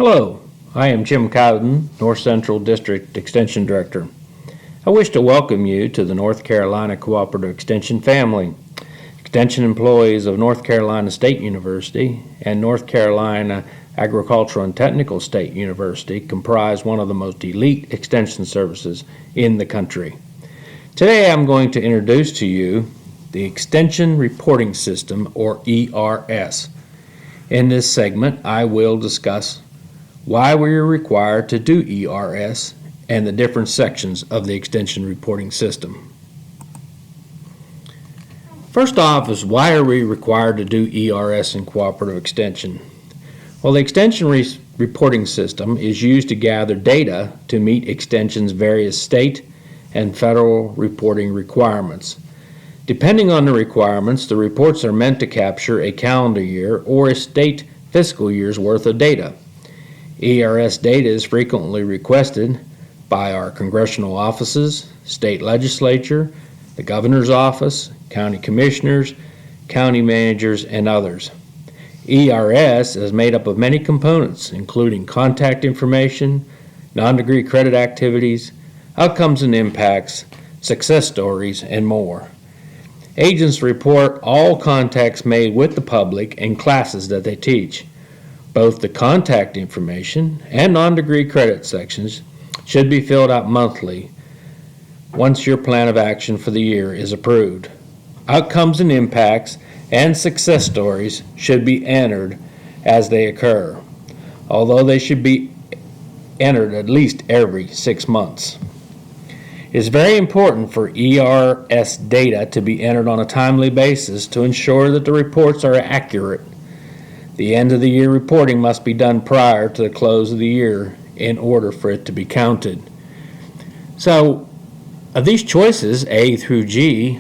Hello, I am Jim Cowden, North Central District Extension Director. I wish to welcome you to the North Carolina Cooperative Extension family. Extension employees of North Carolina State University and North Carolina Agricultural and Technical State University comprise one of the most elite extension services in the country. Today I'm going to introduce to you the Extension Reporting System, or ERS. In this segment, I will discuss why we are required to do ERS and the different sections of the Extension Reporting System. First off is, why are we required to do ERS in cooperative extension? Well, the Extension Reporting System is used to gather data to meet Extension's various state and federal reporting requirements. Depending on the requirements, the reports are meant to capture a calendar year or a state fiscal year's worth of data. ERS data is frequently requested by our congressional offices, state legislature, the governor's office, county commissioners, county managers, and others. ERS is made up of many components, including contact information, non-degree credit activities, outcomes and impacts, success stories, and more. Agents report all contacts made with the public and classes that they teach. Both the contact information and non-degree credit sections should be filled out monthly once your plan of action for the year is approved. Outcomes and impacts and success stories should be entered as they occur, although they should be entered at least every 6 months. It is very important for ERS data to be entered on a timely basis to ensure that the reports are accurate. The end of the year reporting must be done prior to the close of the year in order for it to be counted. So, of these choices, A through G,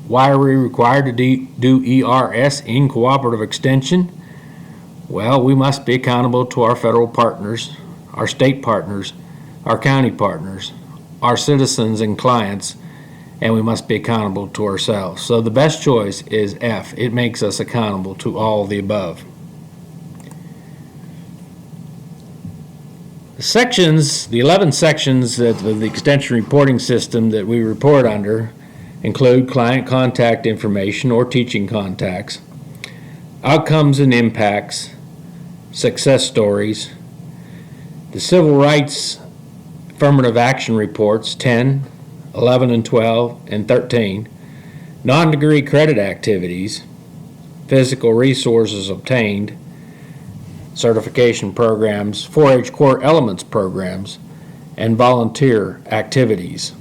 why are we required to do ERS in cooperative extension? Well, we must be accountable to our federal partners, our state partners, our county partners, our citizens and clients, and we must be accountable to ourselves. So the best choice is F. It makes us accountable to all the above. The 11 sections of the Extension Reporting System that we report under include client contact information or teaching contacts, outcomes and impacts, success stories, the civil rights affirmative action reports 10, 11 and 12 and 13, non-degree credit activities, physical resources obtained, certification programs, 4-H core elements programs, and volunteer activities.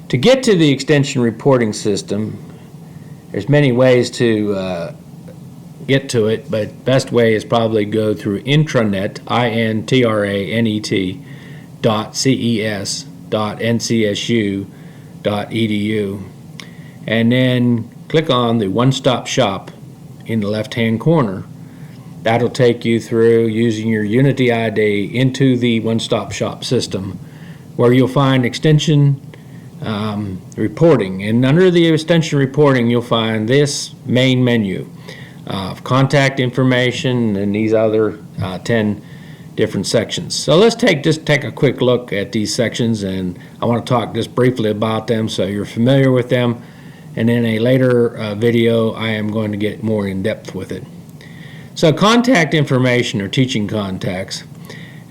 To get to the Extension Reporting System, there's many ways to get to it, but best way is probably go through intranet, intranet.ces.ncsu.edu, and then click on the one-stop shop in the left-hand corner. That'll take you through, using your Unity ID, into the one-stop shop system, where you'll find extension reporting, and under the extension reporting you'll find this main menu of contact information and these other 10 different sections. So let's just take a quick look at these sections, and I want to talk just briefly about them so you're familiar with them, and in a later video I am going to get more in depth with it. So contact information, or teaching contacts,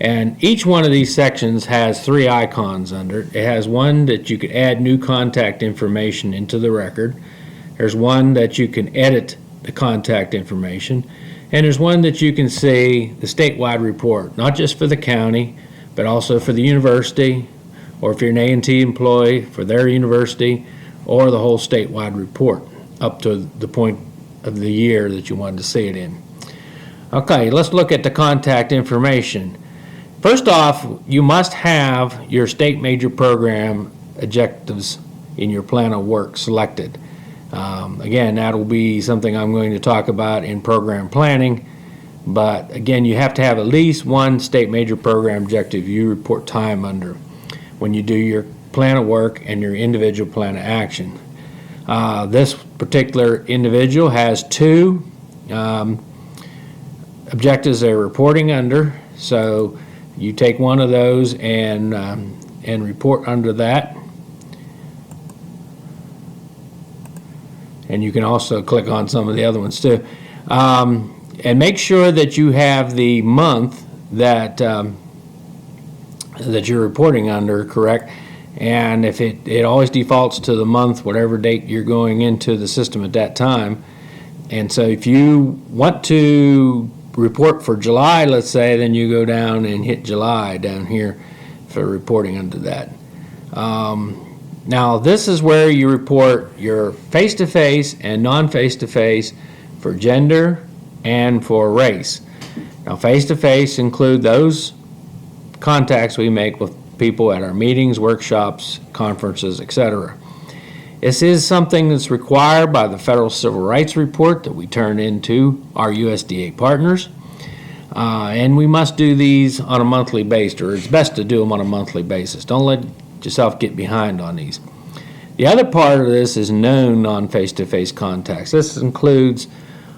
and each one of these sections has 3 icons under it. It has one that you can add new contact information into the record. There's one that you can edit the contact information, and there's one that you can see the statewide report, not just for the county, but also for the university, or if you're an A&T employee, for their university, or the whole statewide report up to the point of the year that you wanted to see it in. Okay, let's look at the contact information. First off, you must have your state major program objectives in your plan of work selected. Again, that will be something I'm going to talk about in program planning, but again, you have to have at least one state major program objective you report time under when you do your plan of work and your individual plan of action. This particular individual has 2 objectives they're reporting under. So you take one of those and report under that. And you can also click on some of the other ones too. And make sure that you have the month that that you're reporting under correct. And if it always defaults to the month, whatever date you're going into the system at that time. And so if you want to report for July, let's say, then you go down and hit July down here for reporting under that. Now this is where you report your face-to-face and non-face-to-face for gender and for race. Now face-to-face include those contacts we make with people at our meetings, workshops, conferences, etc. This is something that's required by the Federal Civil Rights Report that we turn into our USDA partners. And we must do these on a monthly basis, or it's best to do them on a monthly basis. Don't let yourself get behind on these. The other part of this is known non-face-to-face contacts. This includes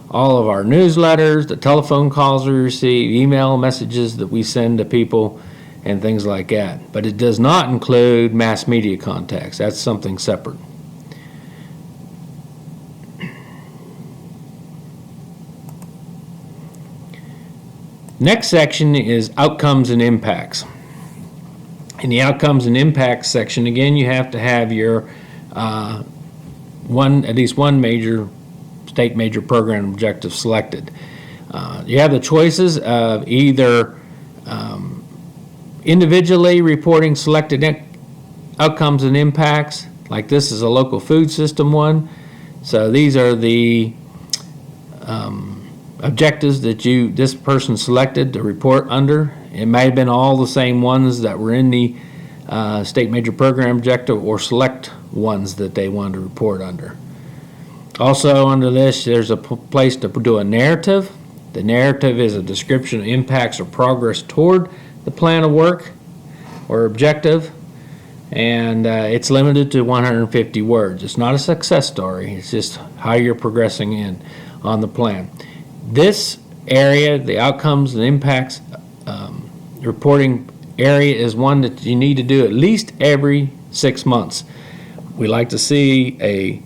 all of our newsletters, the telephone calls we receive, email messages that we send to people, and things like that. But it does not include mass media contacts. That's something separate. Next section is outcomes and impacts. In the outcomes and impacts section, again, you have to have your at least one state major program objective selected. You have the choices of either individually reporting selected outcomes and impacts, like this is a local food system one. So these are the objectives that this person selected to report under. It may have been all the same ones that were in the state major program objective, or select ones that they wanted to report under. Also under this, there's a place to do a narrative. The narrative is a description of impacts or progress toward the plan of work or objective, and it's limited to 150 words. It's not a success story, it's just how you're progressing on the plan. This area, the outcomes and impacts reporting area, is one that you need to do at least every 6 months. We like to see a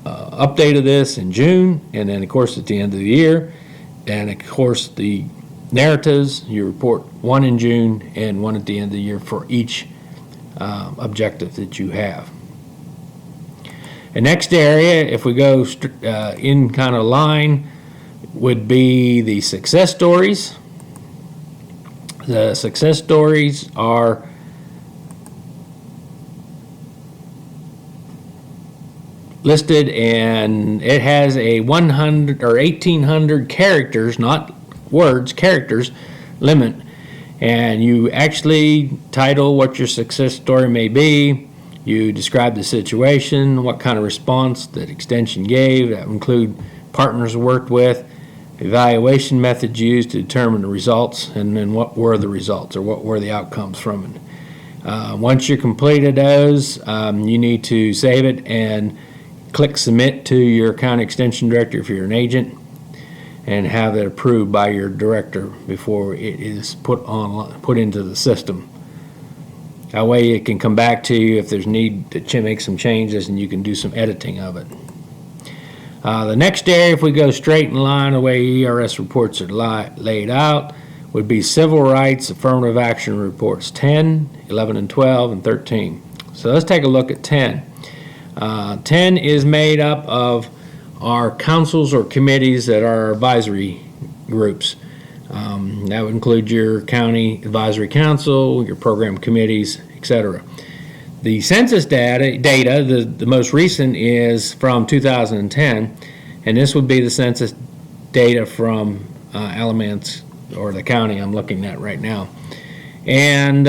update of this in June, and then of course at the end of the year, and of course the narratives, you report one in June and one at the end of the year for each objective that you have. The next area, if we go in kind of line, would be the success stories. The success stories are listed, and it has a 100 or 1,800 characters, not words, characters limit, and you actually title what your success story may be. You describe the situation, what kind of response that extension gave. That would include partners worked with, evaluation methods used to determine the results, and then what were the results or what were the outcomes from it. Once you completed those, you need to save it and click submit to your county extension director if you're an agent, and have it approved by your director before it is put into the system. That way it can come back to you if there's need to make some changes, and you can do some editing of it. The next area, if we go straight in line the way ERS reports are laid out, would be civil rights affirmative action reports 10, 11, and 12, and 13. So let's take a look at 10. 10 is made up of our councils or committees that are advisory groups. That would include your county advisory council, your program committees, etc. The census data, the most recent, is from 2010, and this would be the census data from Alamance, or the county I'm looking at right now. And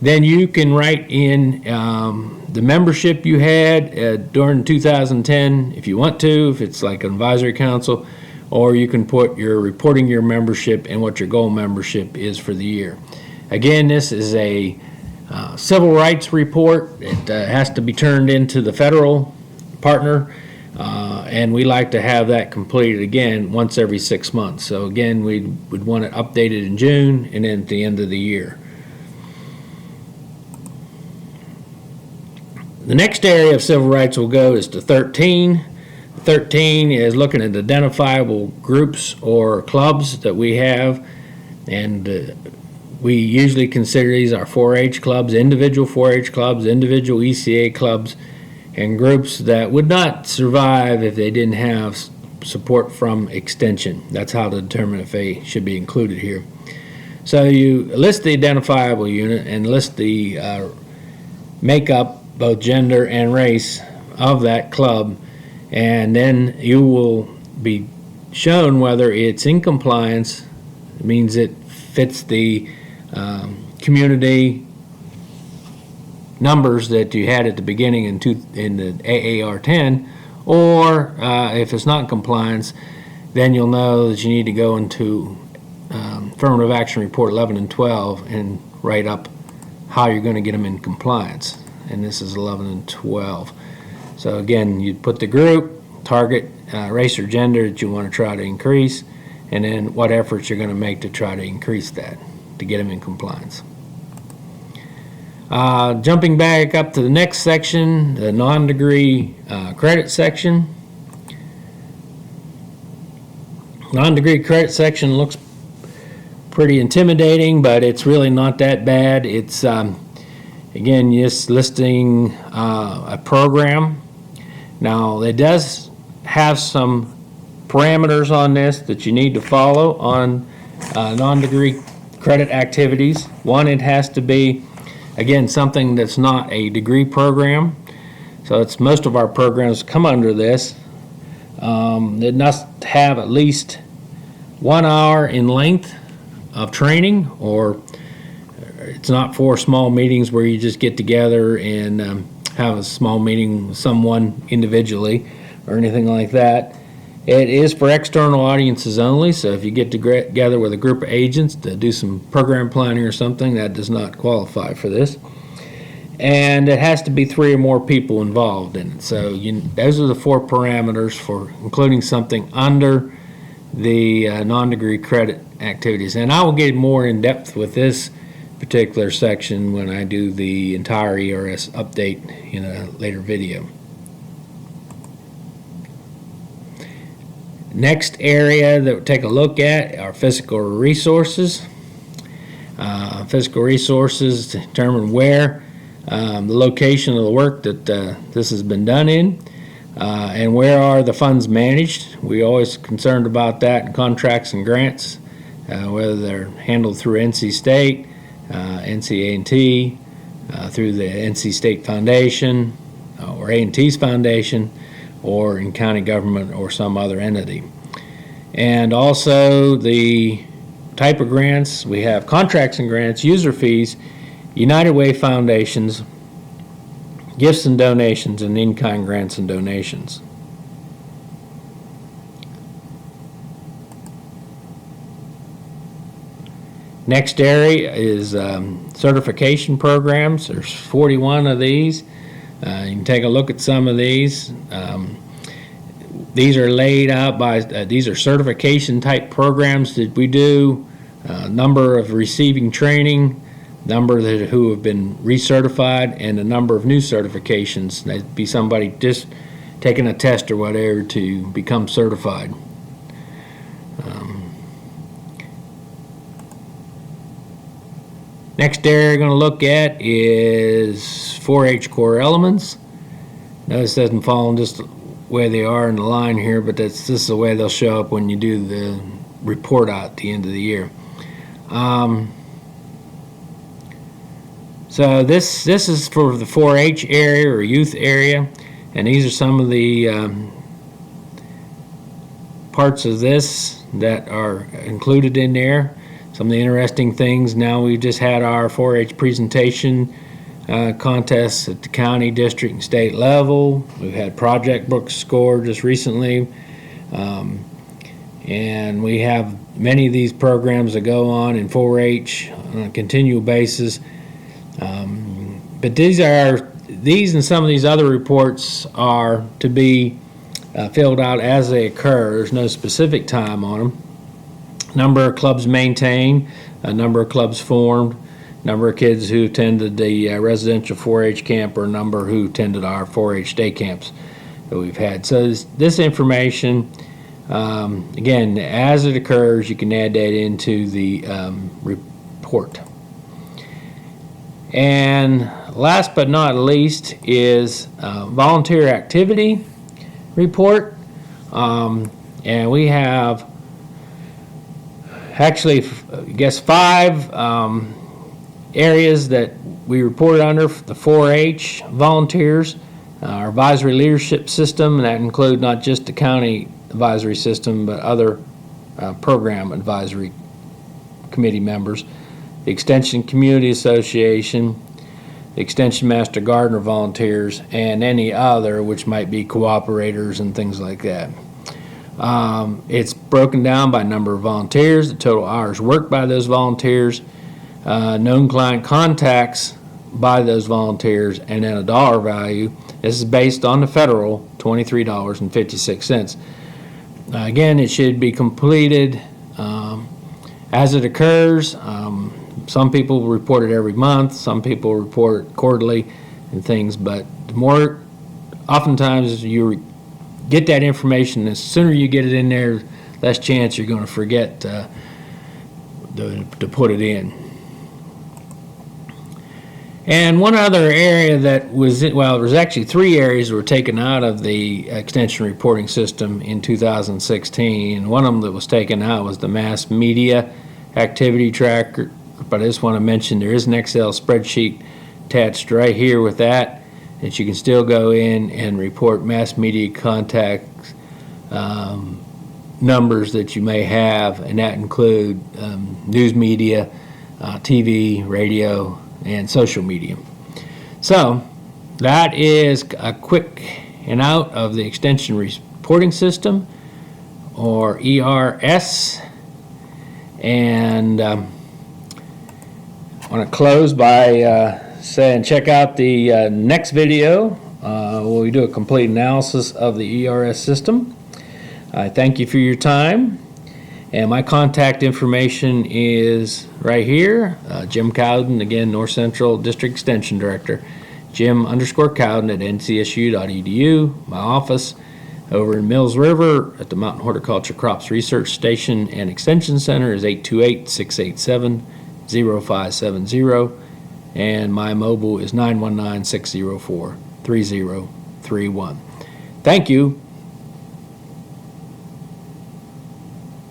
then you can write in the membership you had during 2010 if you want to, if it's like an advisory council, or you can put your reporting your membership and what your goal membership is for the year. Again, this is a civil rights report. It has to be turned into the federal partner and we like to have that completed again once every 6 months. So again, we would want it updated in June and then at the end of the year. The next area of civil rights we'll go is to 13. 13 is looking at identifiable groups or clubs that we have, and we usually consider these our 4-H clubs, individual 4-H clubs, individual ECA clubs, and groups that would not survive if they didn't have support from extension. That's how to determine if they should be included here. So you list the identifiable unit and list the makeup, both gender and race, of that club, and then you will be shown whether it's in compliance. It means it fits the community numbers that you had at the beginning in the AAR 10, or if it's not in compliance, then you'll know that you need to go into Affirmative Action Report 11 and 12 and write up how you're going to get them in compliance. And this is 11 and 12. So again, you put the group, target, race or gender that you want to try to increase, and then what efforts you're going to make to try to increase that to get them in compliance. Jumping back up to the next section, the non-degree credit section. Non-degree credit section looks pretty intimidating, but it's really not that bad. It's again just listing a program. Now it does have some parameters on this that you need to follow on non-degree credit activities. One, it has to be, again, something that's not a degree program. So it's most of our programs come under this. It must have at least 1 hour in length of training, or it's not for small meetings where you just get together and have a small meeting with someone individually or anything like that. It is for external audiences only, so if you get together with a group of agents to do some program planning or something, that does not qualify for this. And it has to be 3 or more people involved in it. So those are the 4 parameters for including something under the non-degree credit activities. And I will get more in depth with this particular section when I do the entire ERS update in a later video. Next area that we'll take a look at are physical resources. Physical resources determine where the location of the work that this has been done in, and where are the funds managed. We're always concerned about that in contracts and grants, whether they're handled through NC State, NC A&T, through the NC State Foundation or A&T's Foundation, or in county government or some other entity. And also the type of grants, we have contracts and grants, user fees, United Way foundations, gifts and donations, and in-kind grants and donations. Next area is certification programs. There's 41 of these. You can take a look at some of these. These are laid out by, these are certification type programs that we do, number of receiving training, number who have been recertified, and a number of new certifications. That'd be somebody just taking a test or whatever to become certified. Next area we're going to look at is 4-H core elements. Notice it doesn't fall in just the way they are in the line here, but this is the way they'll show up when you do the report out at the end of the year. So this is for the 4-H area or youth area, and these are some of the parts of this that are included in there. Some of the interesting things, now we've just had our 4-H presentation contests at the county, district, and state level. We've had project books scored just recently. And we have many of these programs that go on in 4-H on a continual basis. But these and some of these other reports are to be filled out as they occur. There's no specific time on them. Number of clubs maintained, number of clubs formed, number of kids who attended the residential 4-H camp, or number who attended our 4-H day camps that we've had. So this information, again, as it occurs, you can add that into the report. And last but not least is volunteer activity report. And we have actually, I guess, 5 areas that we reported under the 4-H volunteers. Our advisory leadership system, and that includes not just the county advisory system, but other program advisory committee members. The Extension Community Association, the Extension Master Gardener volunteers, and any other, which might be cooperators and things like that. It's broken down by number of volunteers, the total hours worked by those volunteers, known client contacts by those volunteers, and then a dollar value. This is based on the federal $23.56. Again, it should be completed as it occurs. Some people report it every month, some people report it quarterly and things, but the more, oftentimes you get that information, the sooner you get it in there, less chance you're going to forget to put it in. And one other area that was, well, there was actually 3 areas that were taken out of the extension reporting system in 2016. And one of them that was taken out was the mass media activity tracker. But I just want to mention there is an Excel spreadsheet attached right here with that you can still go in and report mass media contacts, numbers that you may have, and that include news media, TV, radio, and social media. So that is a quick and out of the extension reporting system, or ERS. And I want to close by saying check out the next video where we do a complete analysis of the ERS system. I thank you for your time, and my contact information is right here. Jim Cowden, again, North Central District Extension Director. Jim_Cowden at ncsu.edu. My office over in Mills River at the Mountain Horticulture Crops Research Station and Extension Center is 828-687-0570, and my mobile is 919-604-3031. Thank you.